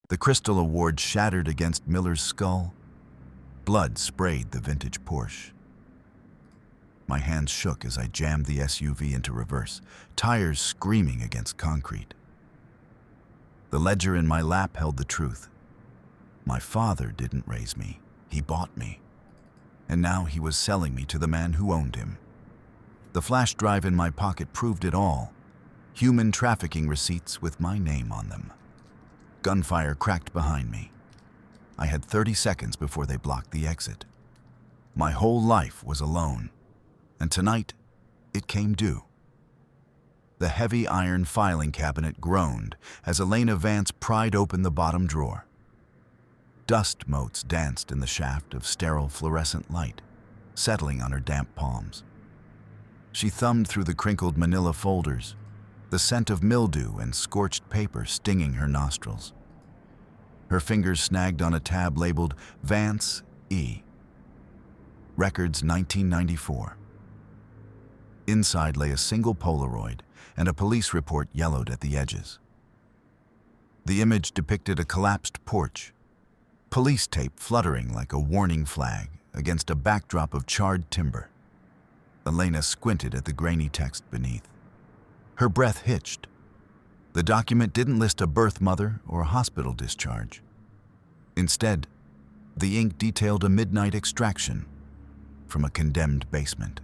The crystal award shattered against Miller's skull. Blood sprayed the vintage Porsche. My hands shook as I jammed the SUV into reverse, tires screaming against concrete. The ledger in my lap held the truth. My father didn't raise me, he bought me. And now he was selling me to the man who owned him. The flash drive in my pocket proved it all. Human trafficking receipts with my name on them. Gunfire cracked behind me. I had 30 seconds before they blocked the exit. My whole life was alone, and tonight it came due. The heavy iron filing cabinet groaned as Elena Vance pried open the bottom drawer. Dust motes danced in the shaft of sterile fluorescent light, settling on her damp palms. She thumbed through the crinkled manila folders, the scent of mildew and scorched paper stinging her nostrils. Her fingers snagged on a tab labeled Vance E. Records 1994. Inside lay a single Polaroid and a police report yellowed at the edges. The image depicted a collapsed porch, police tape fluttering like a warning flag against a backdrop of charred timber. Elena squinted at the grainy text beneath. Her breath hitched. The document didn't list a birth mother or a hospital discharge. Instead, the ink detailed a midnight extraction from a condemned basement.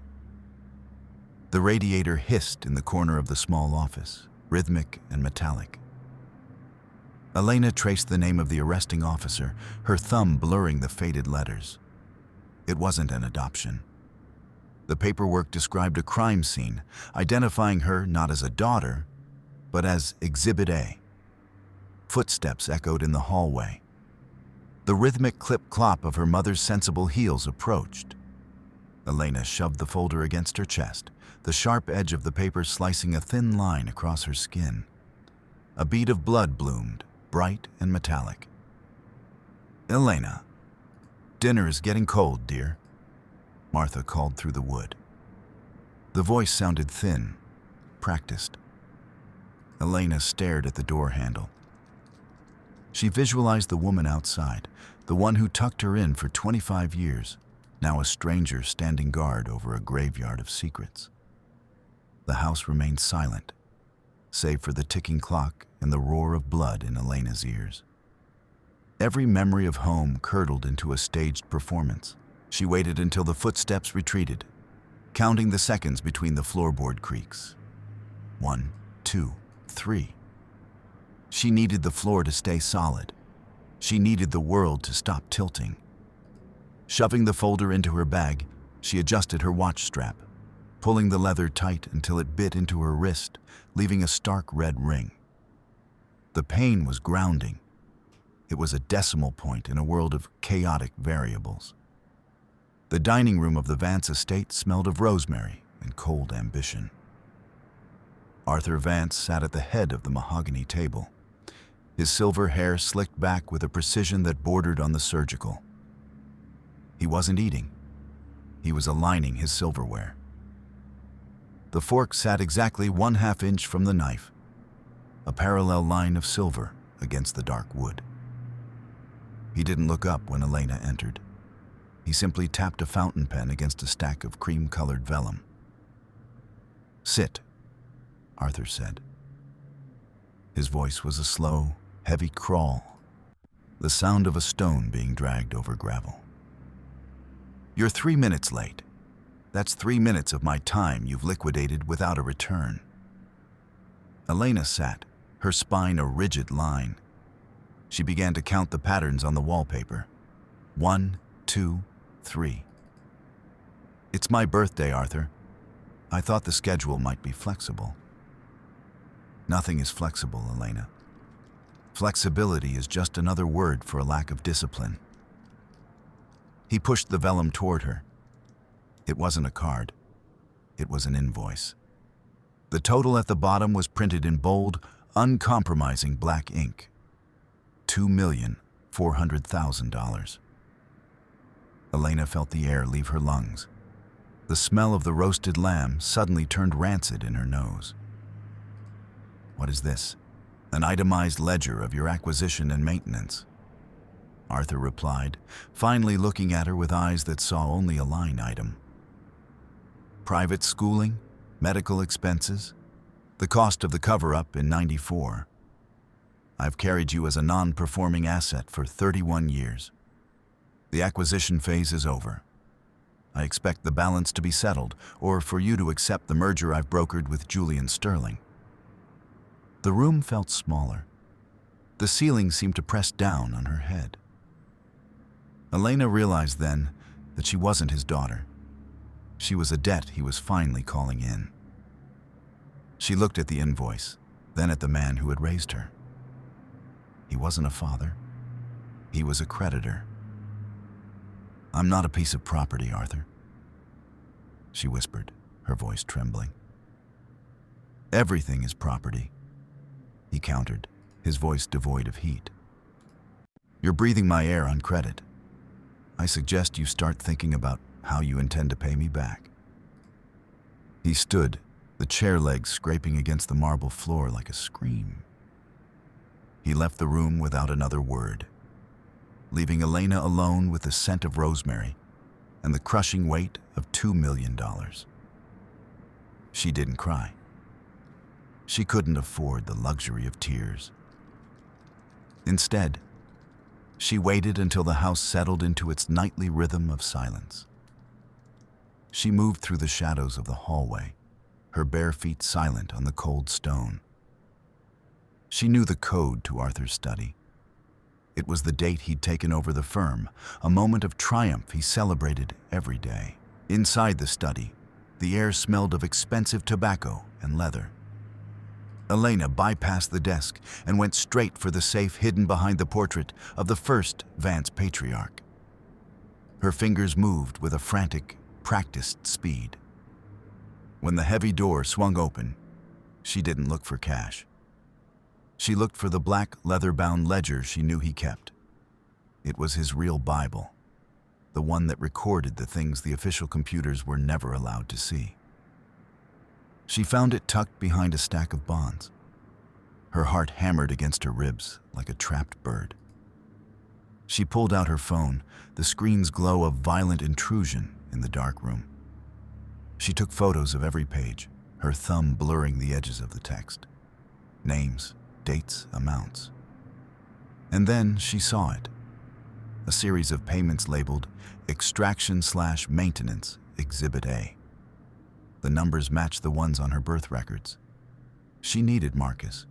The radiator hissed in the corner of the small office, rhythmic and metallic. Elena traced the name of the arresting officer, her thumb blurring the faded letters. It wasn't an adoption. The paperwork described a crime scene, identifying her not as a daughter, but as Exhibit A. Footsteps echoed in the hallway. The rhythmic clip-clop of her mother's sensible heels approached. Elena shoved the folder against her chest, the sharp edge of the paper slicing a thin line across her skin. A bead of blood bloomed, bright and metallic. "Elena, dinner is getting cold, dear," Martha called through the wood. The voice sounded thin, practiced. Elena stared at the door handle. She visualized the woman outside, the one who tucked her in for 25 years, now a stranger standing guard over a graveyard of secrets. The house remained silent, save for the ticking clock and the roar of blood in Elena's ears. Every memory of home curdled into a staged performance. She waited until the footsteps retreated, counting the seconds between the floorboard creaks. 1, 2, 3. She needed the floor to stay solid. She needed the world to stop tilting. Shoving the folder into her bag, she adjusted her watch strap, pulling the leather tight until it bit into her wrist, leaving a stark red ring. The pain was grounding. It was a decimal point in a world of chaotic variables. The dining room of the Vance estate smelled of rosemary and cold ambition. Arthur Vance sat at the head of the mahogany table, his silver hair slicked back with a precision that bordered on the surgical. He wasn't eating. He was aligning his silverware. The fork sat exactly 1/2 inch from the knife, a parallel line of silver against the dark wood. He didn't look up when Elena entered. He simply tapped a fountain pen against a stack of cream-colored vellum. "Sit," Arthur said. His voice was a slow, heavy crawl, the sound of a stone being dragged over gravel. "You're 3 minutes late. That's 3 minutes of my time you've liquidated without a return." Elena sat, her spine a rigid line. She began to count the patterns on the wallpaper. 1, 2, 3. "It's my birthday, Arthur. I thought the schedule might be flexible." "Nothing is flexible, Elena. Flexibility is just another word for a lack of discipline." He pushed the vellum toward her. It wasn't a card. It was an invoice. The total at the bottom was printed in bold, uncompromising black ink. $2,400,000. Elena felt the air leave her lungs. The smell of the roasted lamb suddenly turned rancid in her nose. "What is this?" An itemized ledger of your acquisition and maintenance, Arthur replied, finally looking at her with eyes that saw only a line item. Private schooling, medical expenses, the cost of the cover-up in '94. I've carried you as a non-performing asset for 31 years. The acquisition phase is over. I expect the balance to be settled, or for you to accept the merger I've brokered with Julian Sterling. The room felt smaller. The ceiling seemed to press down on her head. Elena realized then that she wasn't his daughter. She was a debt he was finally calling in. She looked at the invoice, then at the man who had raised her. He wasn't a father. He was a creditor. I'm not a piece of property, Arthur, she whispered, her voice trembling. Everything is property, he countered, his voice devoid of heat. You're breathing my air on credit. I suggest you start thinking about how you intend to pay me back. He stood, the chair legs scraping against the marble floor like a scream. He left the room without another word, leaving Elena alone with the scent of rosemary and the crushing weight of $2 million. She didn't cry. She couldn't afford the luxury of tears. Instead, she waited until the house settled into its nightly rhythm of silence. She moved through the shadows of the hallway, her bare feet silent on the cold stone. She knew the code to Arthur's study. It was the date he'd taken over the firm, a moment of triumph he celebrated every day. Inside the study, the air smelled of expensive tobacco and leather. Elena bypassed the desk and went straight for the safe hidden behind the portrait of the first Vance patriarch. Her fingers moved with a frantic, practiced speed. When the heavy door swung open, she didn't look for cash. She looked for the black, leather-bound ledger she knew he kept. It was his real Bible, the one that recorded the things the official computers were never allowed to see. She found it tucked behind a stack of bonds. Her heart hammered against her ribs like a trapped bird. She pulled out her phone, the screen's glow of violent intrusion in the dark room. She took photos of every page, her thumb blurring the edges of the text. Names, dates, amounts. And then she saw it. A series of payments labeled Extraction/Maintenance Exhibit A. The numbers matched the ones on her birth records. She needed Marcus.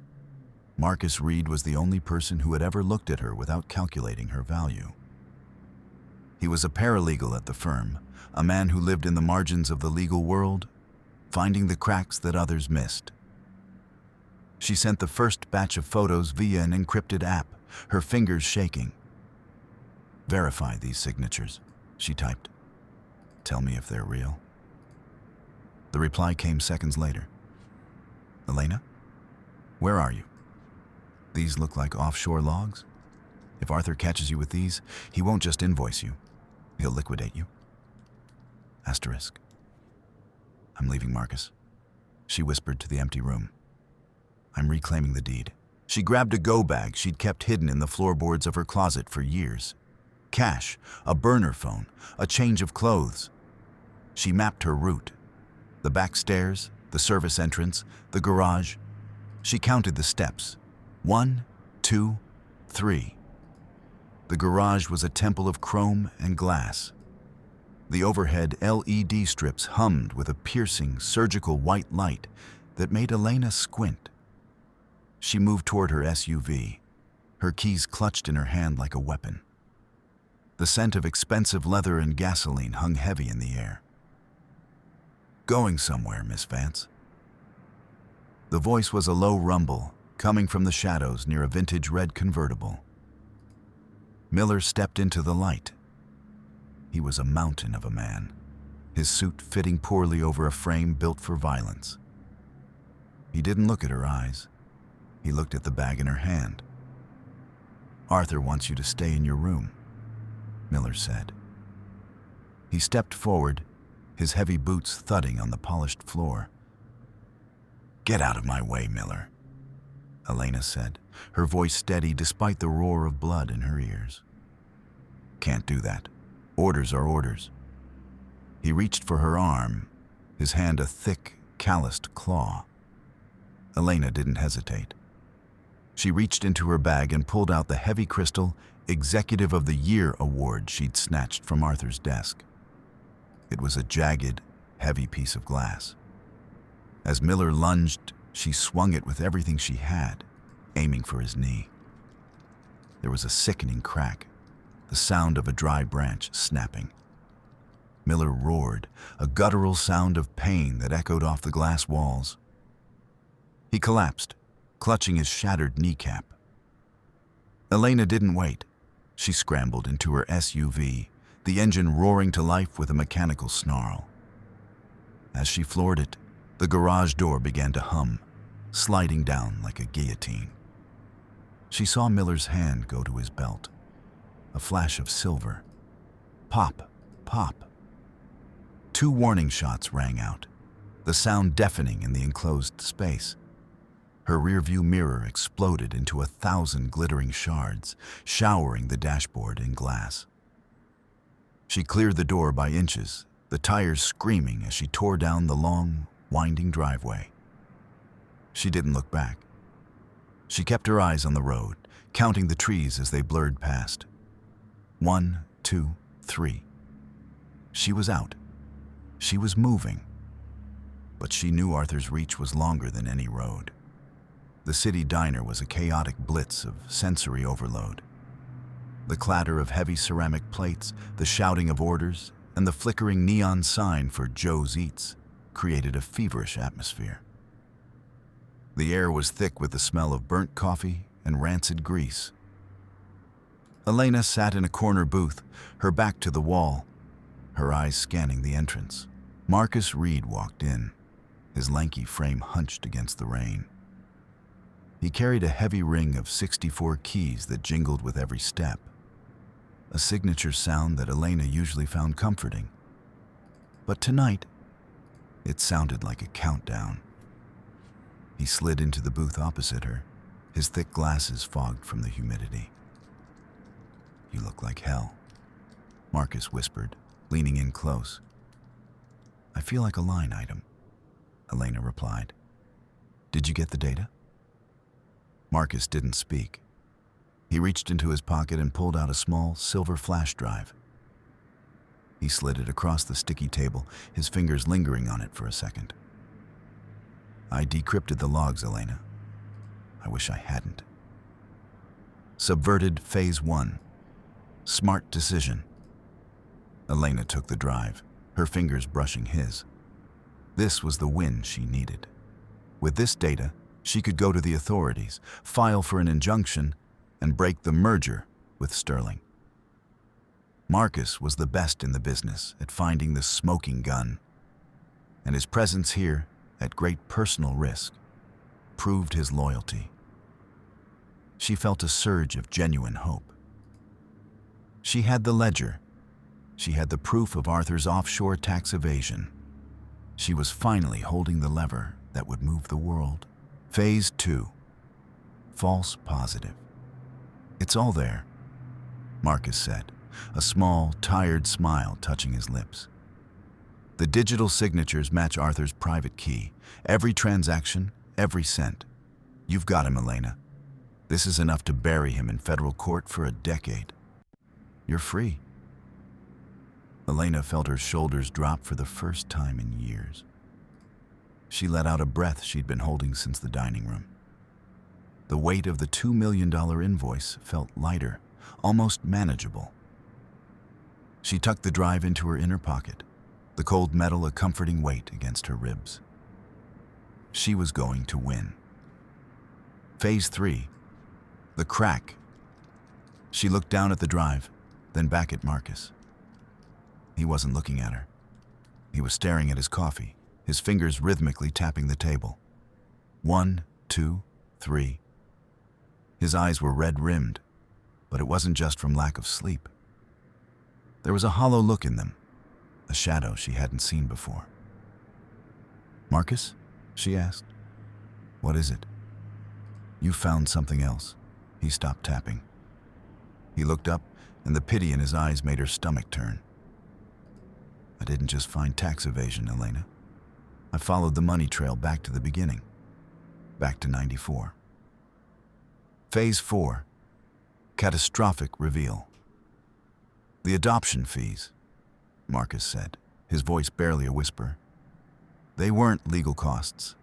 Marcus Reed was the only person who had ever looked at her without calculating her value. He was a paralegal at the firm, a man who lived in the margins of the legal world, finding the cracks that others missed. She sent the first batch of photos via an encrypted app, her fingers shaking. "Verify these signatures," she typed. "Tell me if they're real." The reply came seconds later. "Elena, where are you? These look like offshore logs. If Arthur catches you with these, he won't just invoice you. He'll liquidate you. Asterisk. I'm leaving Marcus," she whispered to the empty room. "I'm reclaiming the deed." She grabbed a go bag she'd kept hidden in the floorboards of her closet for years. Cash, a burner phone, a change of clothes. She mapped her route. The back stairs, the service entrance, the garage. She counted the steps. 1, 2, 3. The garage was a temple of chrome and glass. The overhead LED strips hummed with a piercing, surgical white light that made Elena squint. She moved toward her SUV, her keys clutched in her hand like a weapon. The scent of expensive leather and gasoline hung heavy in the air. "Going somewhere, Miss Vance?" The voice was a low rumble, coming from the shadows near a vintage red convertible. Miller stepped into the light. He was a mountain of a man, his suit fitting poorly over a frame built for violence. He didn't look at her eyes. He looked at the bag in her hand. "Arthur wants you to stay in your room," Miller said. He stepped forward, his heavy boots thudding on the polished floor. "Get out of my way, Miller." Elena said, her voice steady despite the roar of blood in her ears. Can't do that. Orders are orders. He reached for her arm, his hand a thick, calloused claw. Elena didn't hesitate. She reached into her bag and pulled out the heavy crystal Executive of the Year award she'd snatched from Arthur's desk. It was a jagged, heavy piece of glass. As Miller lunged, she swung it with everything she had, aiming for his knee. There was a sickening crack, the sound of a dry branch snapping. Miller roared, a guttural sound of pain that echoed off the glass walls. He collapsed, clutching his shattered kneecap. Elena didn't wait. She scrambled into her SUV, the engine roaring to life with a mechanical snarl. As she floored it, the garage door began to hum, sliding down like a guillotine. She saw Miller's hand go to his belt. A flash of silver. Pop, pop. 2 warning shots rang out, the sound deafening in the enclosed space. Her rearview mirror exploded into 1,000 glittering shards, showering the dashboard in glass. She cleared the door by inches, the tires screaming as she tore down the long, winding driveway. She didn't look back. She kept her eyes on the road, counting the trees as they blurred past. 1, 2, 3. She was out. She was moving. But she knew Arthur's reach was longer than any road. The city diner was a chaotic blitz of sensory overload. The clatter of heavy ceramic plates, the shouting of orders, and the flickering neon sign for Joe's Eats created a feverish atmosphere. The air was thick with the smell of burnt coffee and rancid grease. Elena sat in a corner booth, her back to the wall, her eyes scanning the entrance. Marcus Reed walked in, his lanky frame hunched against the rain. He carried a heavy ring of 64 keys that jingled with every step, a signature sound that Elena usually found comforting. But tonight, it sounded like a countdown. He slid into the booth opposite her, his thick glasses fogged from the humidity. "You look like hell," Marcus whispered, leaning in close. "I feel like a line item," Elena replied. "Did you get the data?" Marcus didn't speak. He reached into his pocket and pulled out a small silver flash drive. He slid it across the sticky table, his fingers lingering on it for a second. "I decrypted the logs, Elena. I wish I hadn't." Subverted Phase 1. Smart decision. Elena took the drive, her fingers brushing his. This was the win she needed. With this data, she could go to the authorities, file for an injunction, and break the merger with Sterling. Marcus was the best in the business at finding the smoking gun, and his presence here, at great personal risk, proved his loyalty. She felt a surge of genuine hope. She had the ledger. She had the proof of Arthur's offshore tax evasion. She was finally holding the lever that would move the world. Phase 2. False positive. "It's all there," Marcus said, a small, tired smile touching his lips. "The digital signatures match Arthur's private key. Every transaction, every cent. You've got him, Elena. This is enough to bury him in federal court for a decade. You're free." Elena felt her shoulders drop for the first time in years. She let out a breath she'd been holding since the dining room. The weight of the $2 million invoice felt lighter, almost manageable. She tucked the drive into her inner pocket, the cold metal a comforting weight against her ribs. She was going to win. Phase 3. The crack. She looked down at the drive, then back at Marcus. He wasn't looking at her. He was staring at his coffee, his fingers rhythmically tapping the table. 1, 2, 3. His eyes were red-rimmed, but it wasn't just from lack of sleep. There was a hollow look in them, a shadow she hadn't seen before. "Marcus?" she asked. "What is it?" You found something else. He stopped tapping. He looked up, and the pity in his eyes made her stomach turn. I didn't just find tax evasion, Elena. I followed the money trail back to the beginning. Back to '94. Phase 4. Catastrophic reveal. The adoption fees, Marcus said, his voice barely a whisper. They weren't legal costs.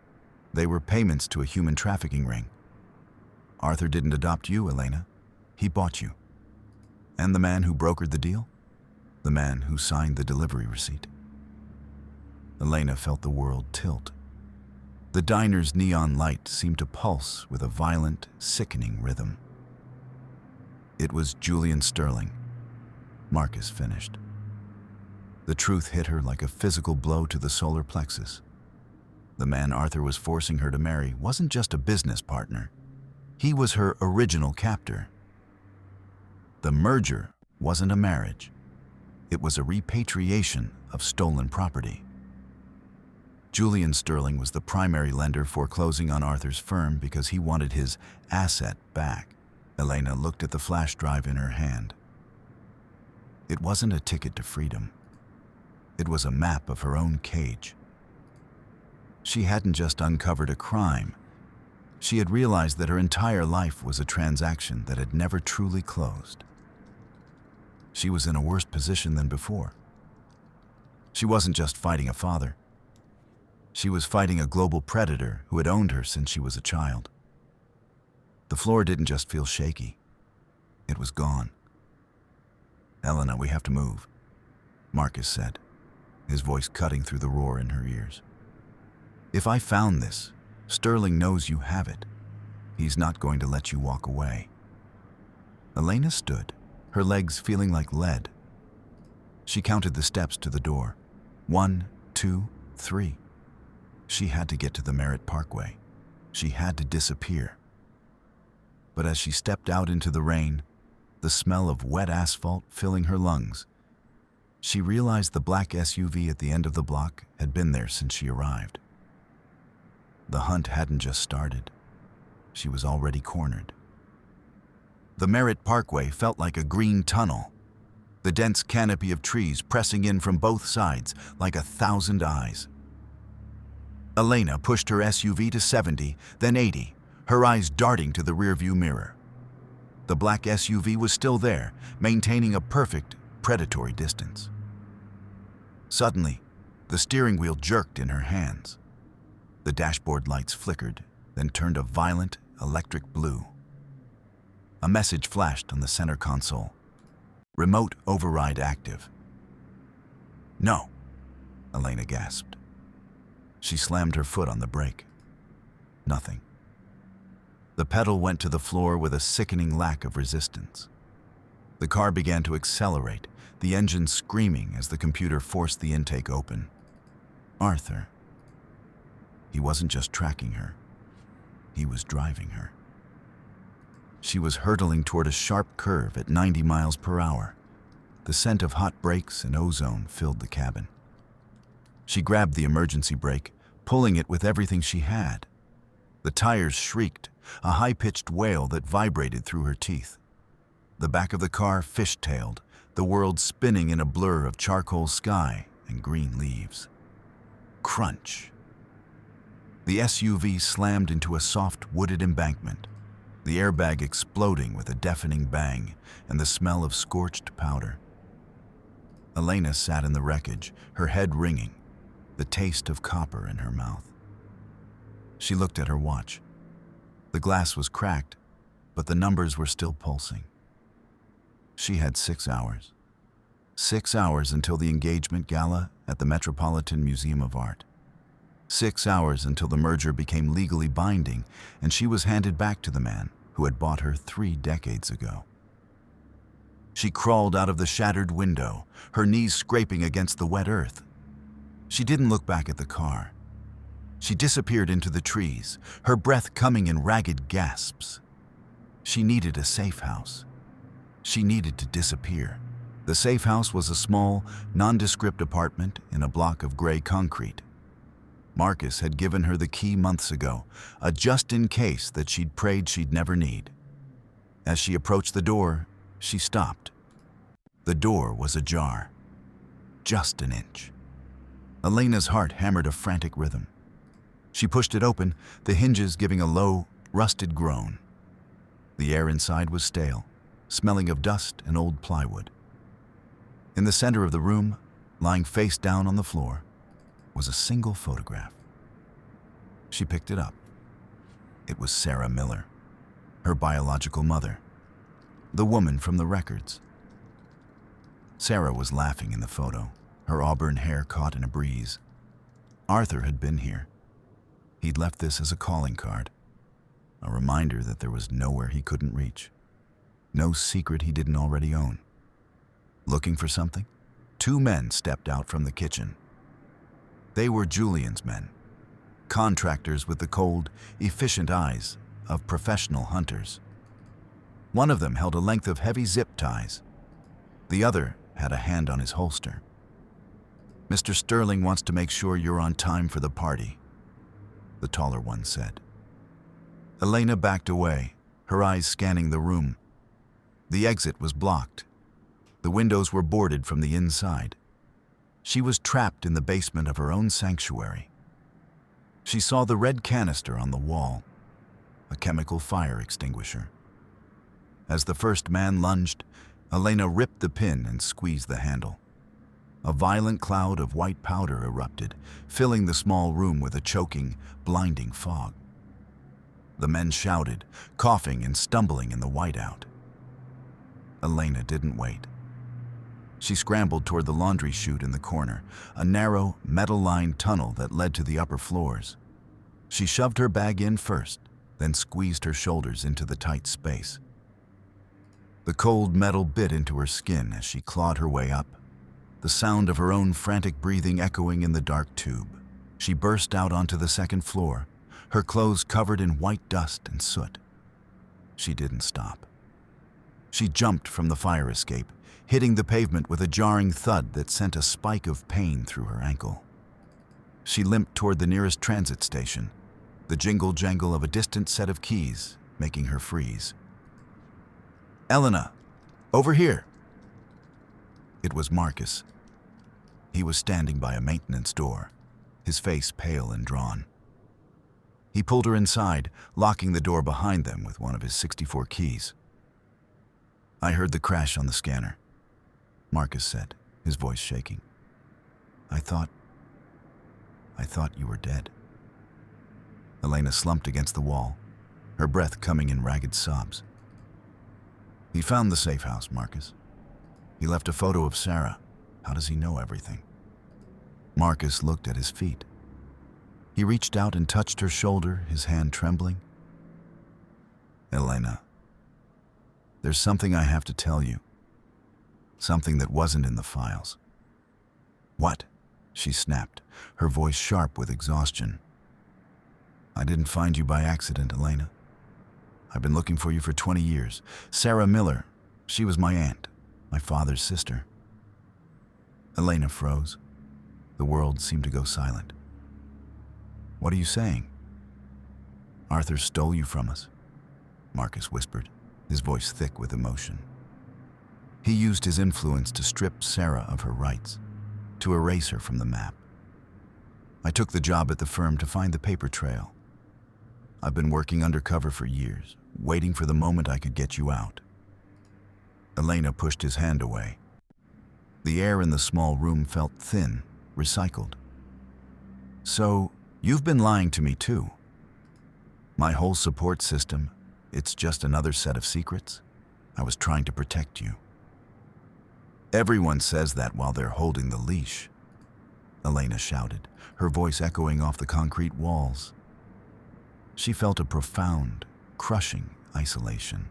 They were payments to a human trafficking ring. Arthur didn't adopt you, Elena. He bought you. And the man who brokered the deal? The man who signed the delivery receipt. Elena felt the world tilt. The diner's neon light seemed to pulse with a violent, sickening rhythm. It was Julian Sterling. Marcus finished. The truth hit her like a physical blow to the solar plexus. The man Arthur was forcing her to marry wasn't just a business partner. He was her original captor. The merger wasn't a marriage. It was a repatriation of stolen property. Julian Sterling was the primary lender foreclosing on Arthur's firm because he wanted his asset back. Elena looked at the flash drive in her hand. It wasn't a ticket to freedom. It was a map of her own cage. She hadn't just uncovered a crime. She had realized that her entire life was a transaction that had never truly closed. She was in a worse position than before. She wasn't just fighting a father. She was fighting a global predator who had owned her since she was a child. The floor didn't just feel shaky. It was gone. Elena, we have to move, Marcus said, his voice cutting through the roar in her ears. If I found this, Sterling knows you have it. He's not going to let you walk away. Elena stood, her legs feeling like lead. She counted the steps to the door. 1, 2, 3. She had to get to the Merritt Parkway. She had to disappear. But as she stepped out into the rain, the smell of wet asphalt filling her lungs, she realized the black SUV at the end of the block had been there since she arrived. The hunt hadn't just started. She was already cornered. The Merritt Parkway felt like a green tunnel, the dense canopy of trees pressing in from both sides like 1,000 eyes. Elena pushed her SUV to 70, then 80, her eyes darting to the rearview mirror. The black SUV was still there, maintaining a perfect, predatory distance. Suddenly, the steering wheel jerked in her hands. The dashboard lights flickered, then turned a violent, electric blue. A message flashed on the center console. Remote override active. No, Elena gasped. She slammed her foot on the brake. Nothing. The pedal went to the floor with a sickening lack of resistance. The car began to accelerate, the engine screaming as the computer forced the intake open. Arthur. He wasn't just tracking her. He was driving her. She was hurtling toward a sharp curve at 90 miles per hour. The scent of hot brakes and ozone filled the cabin. She grabbed the emergency brake, pulling it with everything she had. The tires shrieked, a high-pitched wail that vibrated through her teeth. The back of the car fish-tailed, the world spinning in a blur of charcoal sky and green leaves. Crunch. The SUV slammed into a soft wooded embankment, the airbag exploding with a deafening bang and the smell of scorched powder. Elena sat in the wreckage, her head ringing, the taste of copper in her mouth. She looked at her watch. The glass was cracked, but the numbers were still pulsing. She had 6 hours. 6 hours until the engagement gala at the Metropolitan Museum of Art. 6 hours until the merger became legally binding and she was handed back to the man who had bought her 3 decades ago. She crawled out of the shattered window, her knees scraping against the wet earth. She didn't look back at the car. She disappeared into the trees, her breath coming in ragged gasps. She needed a safe house. She needed to disappear. The safe house was a small, nondescript apartment in a block of gray concrete. Marcus had given her the key months ago, a just-in-case that she'd prayed she'd never need. As she approached the door, she stopped. The door was ajar. Just an inch. Elena's heart hammered a frantic rhythm. She pushed it open, the hinges giving a low, rusted groan. The air inside was stale, smelling of dust and old plywood. In the center of the room, lying face down on the floor, was a single photograph. She picked it up. It was Sarah Miller, her biological mother, the woman from the records. Sarah was laughing in the photo, her auburn hair caught in a breeze. Arthur had been here. He'd left this as a calling card, a reminder that there was nowhere he couldn't reach, no secret he didn't already own. Looking for something, two men stepped out from the kitchen. They were Julian's men, contractors with the cold, efficient eyes of professional hunters. One of them held a length of heavy zip ties. The other had a hand on his holster. "Mr. Sterling wants to make sure you're on time for the party," the taller one said. Elena backed away, her eyes scanning the room. The exit was blocked. The windows were boarded from the inside. She was trapped in the basement of her own sanctuary. She saw the red canister on the wall, a chemical fire extinguisher. As the first man lunged, Elena ripped the pin and squeezed the handle. A violent cloud of white powder erupted, filling the small room with a choking, blinding fog. The men shouted, coughing and stumbling in the whiteout. Elena didn't wait. She scrambled toward the laundry chute in the corner, a narrow, metal-lined tunnel that led to the upper floors. She shoved her bag in first, then squeezed her shoulders into the tight space. The cold metal bit into her skin as she clawed her way up, the sound of her own frantic breathing echoing in the dark tube. She burst out onto the second floor, her clothes covered in white dust and soot. She didn't stop. She jumped from the fire escape, hitting the pavement with a jarring thud that sent a spike of pain through her ankle. She limped toward the nearest transit station, the jingle-jangle of a distant set of keys making her freeze. "Elena, over here!" It was Marcus. He was standing by a maintenance door, his face pale and drawn. He pulled her inside, locking the door behind them with one of his 64 keys. "I heard the crash on the scanner," Marcus said, his voice shaking. I thought you were dead." Elena slumped against the wall, her breath coming in ragged sobs. "He found the safe house, Marcus. He left a photo of Sarah. How does he know everything?" Marcus looked at his feet. He reached out and touched her shoulder, his hand trembling. "Elena, there's something I have to tell you. Something that wasn't in the files." "What?" she snapped, her voice sharp with exhaustion. "I didn't find you by accident, Elena. I've been looking for you for 20 years. Sarah Miller, she was my aunt, my father's sister." Elena froze. The world seemed to go silent. "What are you saying?" "Arthur stole you from us," Marcus whispered, his voice thick with emotion. "He used his influence to strip Sarah of her rights, to erase her from the map. I took the job at the firm to find the paper trail. I've been working undercover for years, waiting for the moment I could get you out." Elena pushed his hand away. The air in the small room felt thin, recycled. "So, you've been lying to me too. My whole support system, it's just another set of secrets? I was trying to protect you." "Everyone says that while they're holding the leash," Elena shouted, her voice echoing off the concrete walls. She felt a profound, crushing isolation.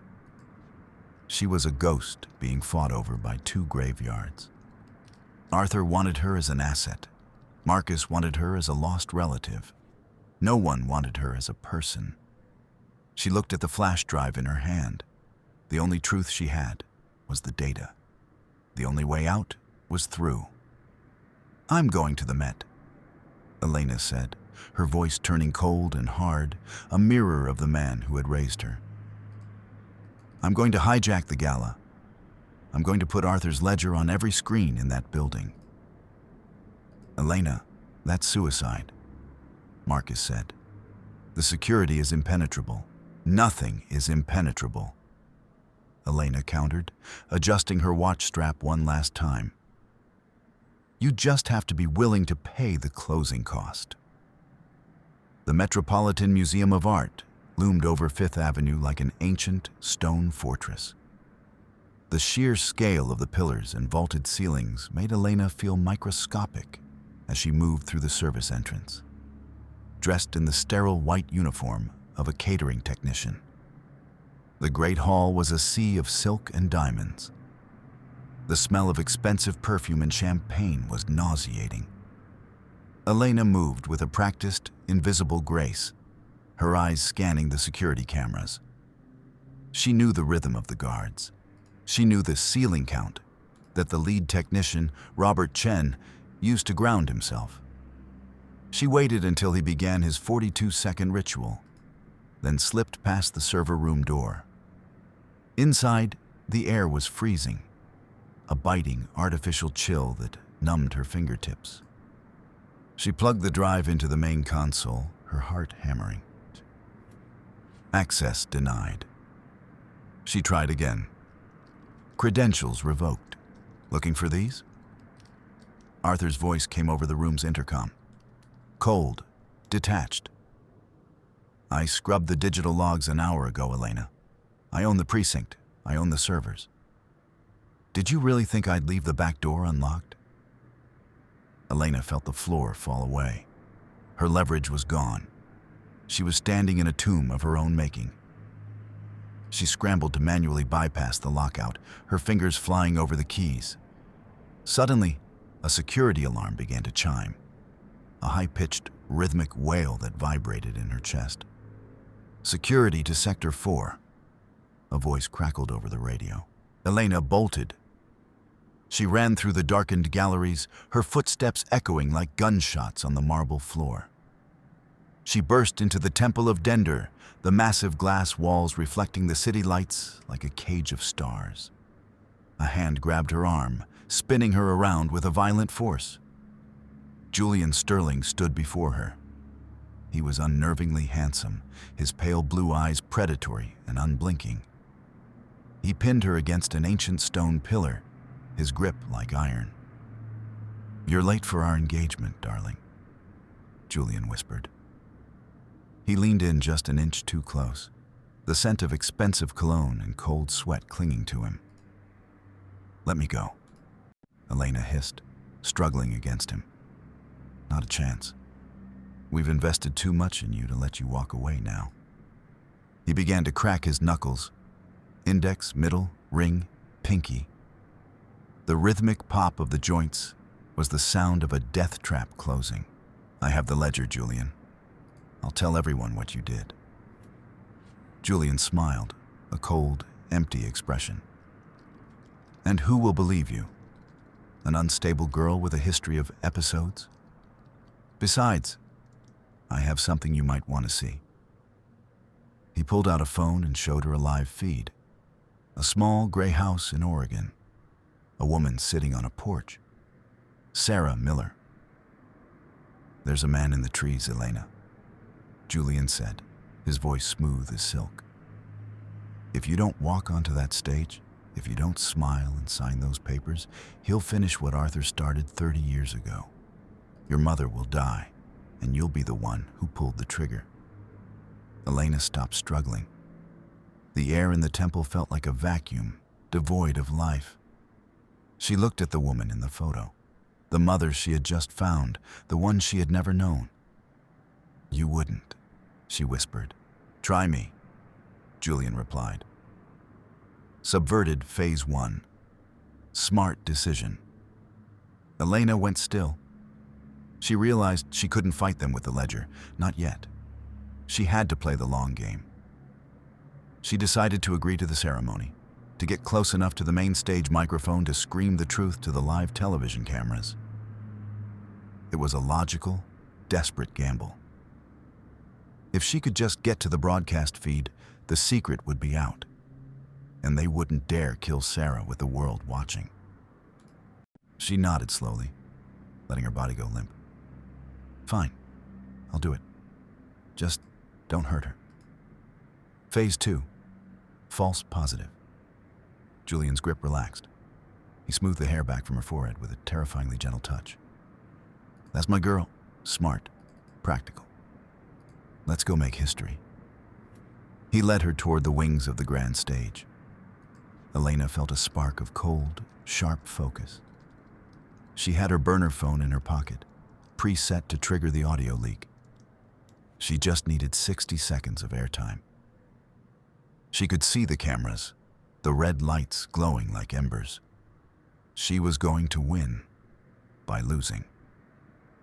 She was a ghost being fought over by two graveyards. Arthur wanted her as an asset. Marcus wanted her as a lost relative. No one wanted her as a person. She looked at the flash drive in her hand. The only truth she had was the data. The only way out was through. "I'm going to the Met," Elena said, her voice turning cold and hard, a mirror of the man who had raised her. "I'm going to hijack the gala. I'm going to put Arthur's ledger on every screen in that building." "Elena, that's suicide," Marcus said. "The security is impenetrable. Nothing is impenetrable," Elena countered, adjusting her watch strap one last time. "You just have to be willing to pay the closing cost." The Metropolitan Museum of Art loomed over Fifth Avenue like an ancient stone fortress. The sheer scale of the pillars and vaulted ceilings made Elena feel microscopic as she moved through the service entrance, dressed in the sterile white uniform of a catering technician. The Great Hall was a sea of silk and diamonds. The smell of expensive perfume and champagne was nauseating. Elena moved with a practiced, invisible grace, her eyes scanning the security cameras. She knew the rhythm of the guards. She knew the ceiling count that the lead technician, Robert Chen, used to ground himself. She waited until he began his 42-second ritual, then slipped past the server room door. Inside, the air was freezing, a biting, artificial chill that numbed her fingertips. She plugged the drive into the main console, her heart hammering. Access denied. She tried again. Credentials revoked. "Looking for these?" Arthur's voice came over the room's intercom. Cold, detached. "I scrubbed the digital logs an hour ago, Elena. I own the precinct. I own the servers. Did you really think I'd leave the back door unlocked?" Elena felt the floor fall away. Her leverage was gone. She was standing in a tomb of her own making. She scrambled to manually bypass the lockout, her fingers flying over the keys. Suddenly, a security alarm began to chime, a high-pitched, rhythmic wail that vibrated in her chest. "Security to Sector 4. A voice crackled over the radio. Elena bolted. She ran through the darkened galleries, her footsteps echoing like gunshots on the marble floor. She burst into the Temple of Dender, the massive glass walls reflecting the city lights like a cage of stars. A hand grabbed her arm, spinning her around with a violent force. Julian Sterling stood before her. He was unnervingly handsome, his pale blue eyes predatory and unblinking. He pinned her against an ancient stone pillar, his grip like iron. "You're late for our engagement, darling," Julian whispered. He leaned in just an inch too close, the scent of expensive cologne and cold sweat clinging to him. "Let me go," Elena hissed, struggling against him. "Not a chance. We've invested too much in you to let you walk away now." He began to crack his knuckles, index, middle, ring, pinky. The rhythmic pop of the joints was the sound of a death trap closing. "I have the ledger, Julian. I'll tell everyone what you did." Julian smiled, a cold, empty expression. "And who will believe you? An unstable girl with a history of episodes? Besides, I have something you might want to see." He pulled out a phone and showed her a live feed. A small gray house in Oregon. A woman sitting on a porch. Sarah Miller. "There's a man in the trees, Elena," Julian said, his voice smooth as silk. "If you don't walk onto that stage, if you don't smile and sign those papers, he'll finish what Arthur started 30 years ago. Your mother will die, and you'll be the one who pulled the trigger." Elena stopped struggling. The air in the temple felt like a vacuum, devoid of life. She looked at the woman in the photo, the mother she had just found, the one she had never known. "You wouldn't," she whispered. "Try me," Julian replied. Subverted Phase 1. Smart decision. Elena went still. She realized she couldn't fight them with the ledger, not yet. She had to play the long game. She decided to agree to the ceremony, to get close enough to the main stage microphone to scream the truth to the live television cameras. It was a logical, desperate gamble. If she could just get to the broadcast feed, the secret would be out, and they wouldn't dare kill Sarah with the world watching. She nodded slowly, letting her body go limp. Fine, I'll do it. Just don't hurt her. Phase 2, false positive. Julian's grip relaxed. He smoothed the hair back from her forehead with a terrifyingly gentle touch. That's my girl. Smart. Practical. Let's go make history. He led her toward the wings of the grand stage. Elena felt a spark of cold, sharp focus. She had her burner phone in her pocket, preset to trigger the audio leak. She just needed 60 seconds of airtime. She could see the cameras, the red lights glowing like embers. She was going to win by losing.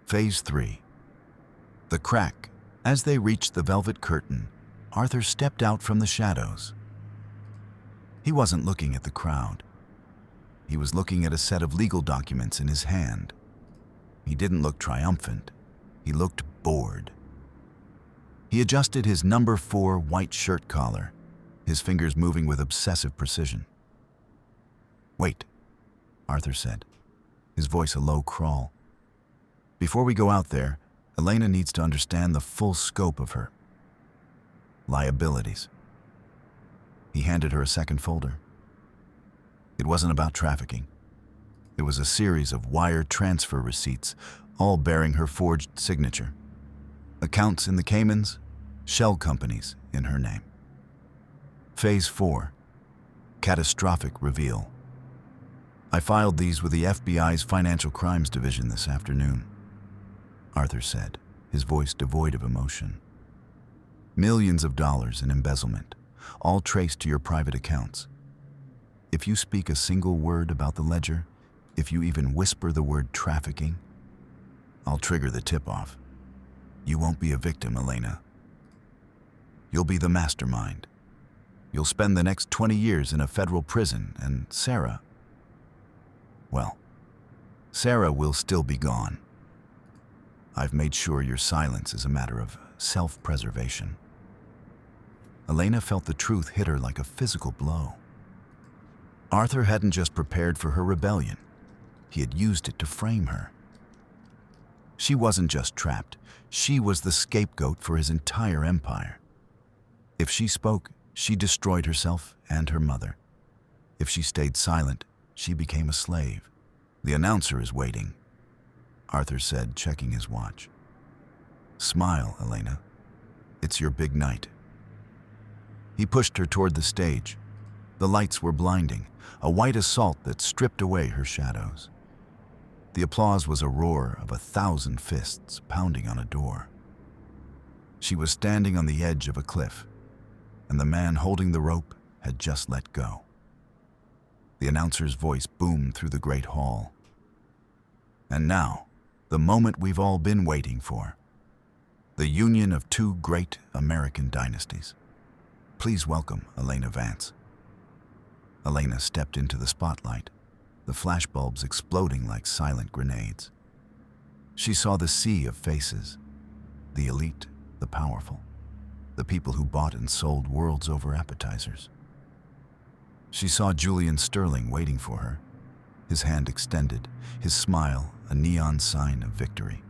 Phase 3. The crack. As they reached the velvet curtain, Arthur stepped out from the shadows. He wasn't looking at the crowd. He was looking at a set of legal documents in his hand. He didn't look triumphant. He looked bored. He adjusted his number 4 white shirt collar, his fingers moving with obsessive precision. Wait, Arthur said, his voice a low crawl. Before we go out there, Elena needs to understand the full scope of her liabilities. He handed her a second folder. It wasn't about trafficking. It was a series of wire transfer receipts, all bearing her forged signature. Accounts in the Caymans, shell companies in her name. Phase 4. Catastrophic reveal. I filed these with the FBI's Financial Crimes Division this afternoon, Arthur said, his voice devoid of emotion. Millions of dollars in embezzlement, all traced to your private accounts. If you speak a single word about the ledger, if you even whisper the word trafficking, I'll trigger the tip-off. You won't be a victim, Elena. You'll be the mastermind. You'll spend the next 20 years in a federal prison, and Sarah, well, Sarah will still be gone. I've made sure your silence is a matter of self-preservation. Elena felt the truth hit her like a physical blow. Arthur hadn't just prepared for her rebellion. He had used it to frame her. She wasn't just trapped. She was the scapegoat for his entire empire. If she spoke, she destroyed herself and her mother. If she stayed silent, she became a slave. The announcer is waiting, Arthur said, checking his watch. Smile, Elena. It's your big night. He pushed her toward the stage. The lights were blinding, a white assault that stripped away her shadows. The applause was a roar of 1,000 fists pounding on a door. She was standing on the edge of a cliff, and the man holding the rope had just let go. The announcer's voice boomed through the great hall. And now, the moment we've all been waiting for. The union of 2 great American dynasties. Please welcome Elena Vance. Elena stepped into the spotlight, the flashbulbs exploding like silent grenades. She saw the sea of faces, the elite, the powerful, the people who bought and sold worlds over appetizers. She saw Julian Sterling waiting for her, his hand extended, his smile a neon sign of victory.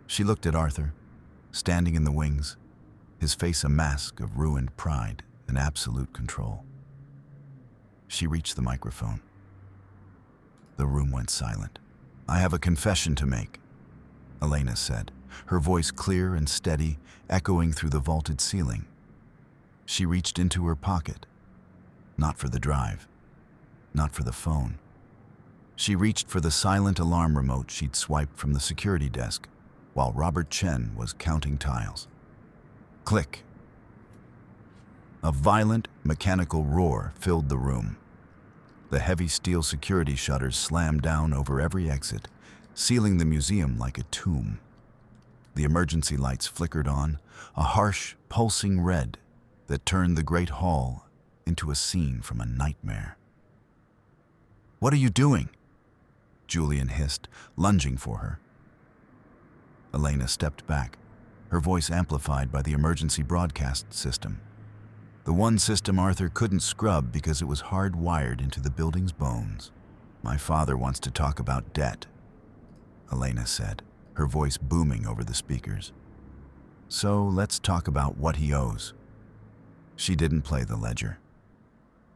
She looked at Arthur, standing in the wings, his face a mask of ruined pride and absolute control. She reached the microphone. The room went silent. I have a confession to make, Elena said, her voice clear and steady, echoing through the vaulted ceiling. She reached into her pocket. Not for the drive, not for the phone. She reached for the silent alarm remote she'd swiped from the security desk while Robert Chen was counting tiles. Click. A violent, mechanical roar filled the room. The heavy steel security shutters slammed down over every exit, sealing the museum like a tomb. The emergency lights flickered on, a harsh, pulsing red that turned the great hall into a scene from a nightmare. What are you doing? Julian hissed, lunging for her. Elena stepped back, her voice amplified by the emergency broadcast system. The one system Arthur couldn't scrub because it was hardwired into the building's bones. "My father wants to talk about debt," Elena said, her voice booming over the speakers. "So let's talk about what he owes." She didn't play the ledger.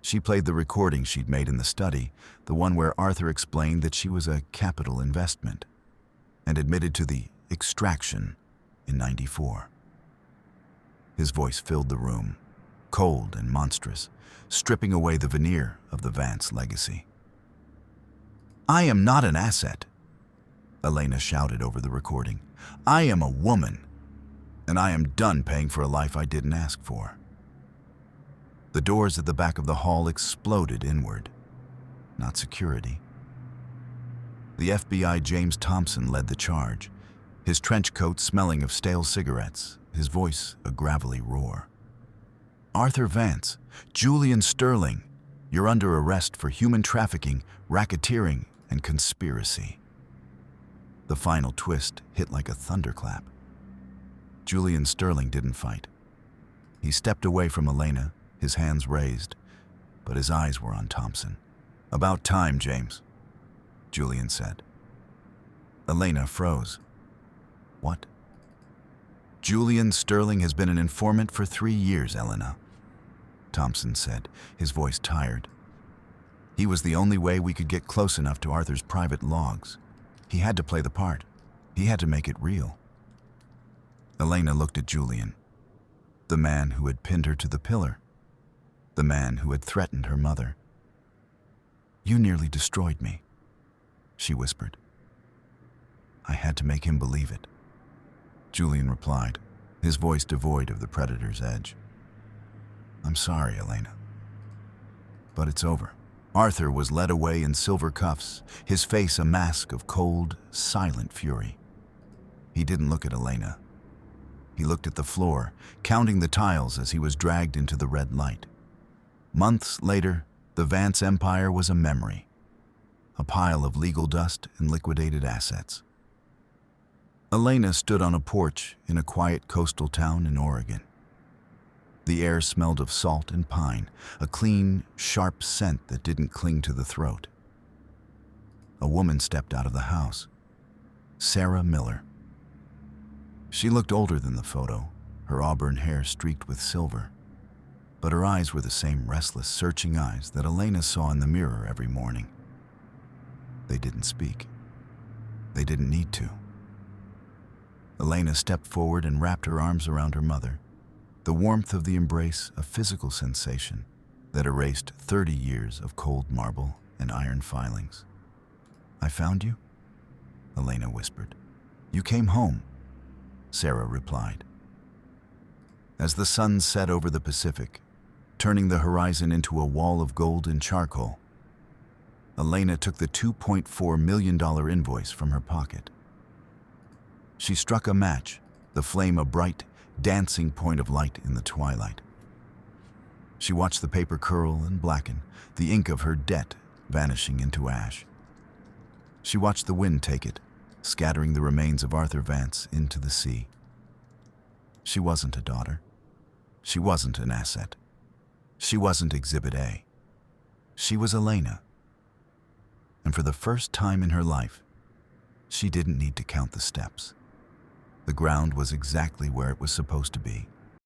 She played the recording she'd made in the study, the one where Arthur explained that she was a capital investment, and admitted to the extraction in '94. His voice filled the room, cold and monstrous, stripping away the veneer of the Vance legacy. "I am not an asset," Elena shouted over the recording. "I am a woman, and I am done paying for a life I didn't ask for." The doors at the back of the hall exploded inward. Not security. The FBI James Thompson led the charge, his trench coat smelling of stale cigarettes, his voice a gravelly roar. "Arthur Vance, Julian Sterling, you're under arrest for human trafficking, racketeering, and conspiracy." The final twist hit like a thunderclap. Julian Sterling didn't fight. He stepped away from Elena, his hands raised, but his eyes were on Thompson. "About time, James," Julian said. Elena froze. "What?" "Julian Sterling has been an informant for 3 years, Elena," Thompson said, his voice tired. "He was the only way we could get close enough to Arthur's private logs. He had to play the part. He had to make it real." Elena looked at Julian, the man who had pinned her to the pillar, the man who had threatened her mother. "You nearly destroyed me," she whispered. "I had to make him believe it," Julian replied, his voice devoid of the predator's edge. "I'm sorry, Elena. But it's over." Arthur was led away in silver cuffs, his face a mask of cold, silent fury. He didn't look at Elena. He looked at the floor, counting the tiles as he was dragged into the red light. Months later, the Vance empire was a memory, a pile of legal dust and liquidated assets. Elena stood on a porch in a quiet coastal town in Oregon. The air smelled of salt and pine, a clean, sharp scent that didn't cling to the throat. A woman stepped out of the house, Sarah Miller. She looked older than the photo, her auburn hair streaked with silver, but her eyes were the same restless, searching eyes that Elena saw in the mirror every morning. They didn't speak. They didn't need to. Elena stepped forward and wrapped her arms around her mother, the warmth of the embrace a physical sensation that erased 30 years of cold marble and iron filings. "I found you?" Elena whispered. "You came home," Sarah replied. As the sun set over the Pacific, turning the horizon into a wall of gold and charcoal, Elena took the $2.4 million invoice from her pocket. She struck a match, the flame a bright, dancing point of light in the twilight. She watched the paper curl and blacken, the ink of her debt vanishing into ash. She watched the wind take it, scattering the remains of Arthur Vance into the sea. She wasn't a daughter. She wasn't an asset. She wasn't Exhibit A. She was Elena. And for the first time in her life, she didn't need to count the steps. The ground was exactly where it was supposed to be.